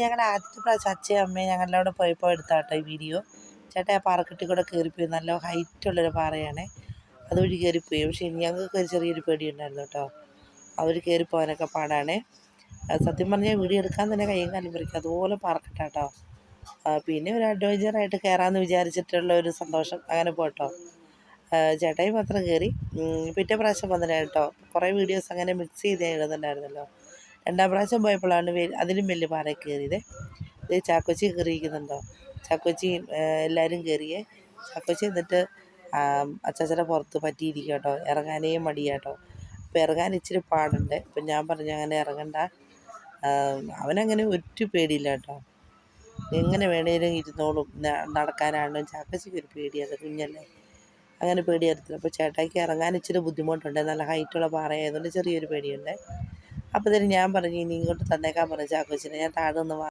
ഞങ്ങളുടെ ആദ്യത്തെ പ്രാവശ്യം അച്ഛയും അമ്മയും ഞങ്ങളുടെ അവിടെ പോയപ്പോൾ എടുത്താട്ടോ ഈ വീഡിയോ. ചേട്ടാ ആ പാറക്കെട്ടി കൂടെ കയറിപ്പോയി. നല്ല ഹൈറ്റുള്ളൊരു പാറയാണേ. അതുവഴി കയറിപ്പോയി. പക്ഷേ ഞങ്ങൾക്ക് ഒരു ചെറിയൊരു പേടി ഉണ്ടായിരുന്നു കേട്ടോ. അവർ കയറിപ്പോകാനൊക്കെ പാടാണേ. സത്യം പറഞ്ഞാൽ വീഡിയോ എടുക്കാൻ തന്നെ കയ്യും കാലും പറിക്കും. അതുപോലെ പാറക്കെട്ടാട്ടോ. പിന്നെ ഒരു അഡ്വഞ്ചറായിട്ട് കയറാമെന്ന് വിചാരിച്ചിട്ടുള്ള ഒരു സന്തോഷം. അങ്ങനെ പോട്ടോ. ചേട്ടായി മാത്രം കയറി. പിറ്റേ പ്രാവശ്യം വന്നില്ല കേട്ടോ. കുറേ വീഡിയോസ് അങ്ങനെ മിക്സ് ചെയ്ത് ഇടുന്നുണ്ടായിരുന്നല്ലോ. രണ്ടാം പ്രാവശ്യം പോയപ്പോഴാണ് അതിലും വലിയ പാറയിൽ കയറിയത്. ഇത് ചാക്കോച്ചി കയറിയിരിക്കുന്നുണ്ടോ? ചാക്കോച്ചി എല്ലാവരും കയറിയേ. ചാക്കോച്ചി എന്നിട്ട് അച്ചാച്ചനെ പുറത്ത് പറ്റിയിരിക്കുക കേട്ടോ. ഇറങ്ങാനേ മടിയാട്ടോ. അപ്പോൾ ഇറങ്ങാൻ ഇച്ചിരി പാടുണ്ട്. അപ്പം ഞാൻ പറഞ്ഞു അങ്ങനെ ഇറങ്ങണ്ട. അവനങ്ങനെ ഒരു പേടിയില്ല കേട്ടോ. എങ്ങനെ വേണേലും ഇരുന്നോളും. നടക്കാനാണ്. ചാക്കോച്ചിക്ക് ഒരു പേടിയാണ്, കുഞ്ഞല്ലേ, അങ്ങനെ പേടിയായിരുന്നു. അപ്പോൾ ചേട്ടായിക്ക് ഇറങ്ങാൻ ഇച്ചിരി ബുദ്ധിമുട്ടുണ്ട്. നല്ല ഹൈറ്റുള്ള പാറയായതുകൊണ്ട് ചെറിയൊരു പേടിയുണ്ട്. അപ്പോൾ തന്നെ ഞാൻ പറഞ്ഞു ഇനി ഇങ്ങോട്ട് തന്നേക്കാൻ പറഞ്ഞു ചാക്കോച്ചിനെ. ഞാൻ താഴെ നിന്ന്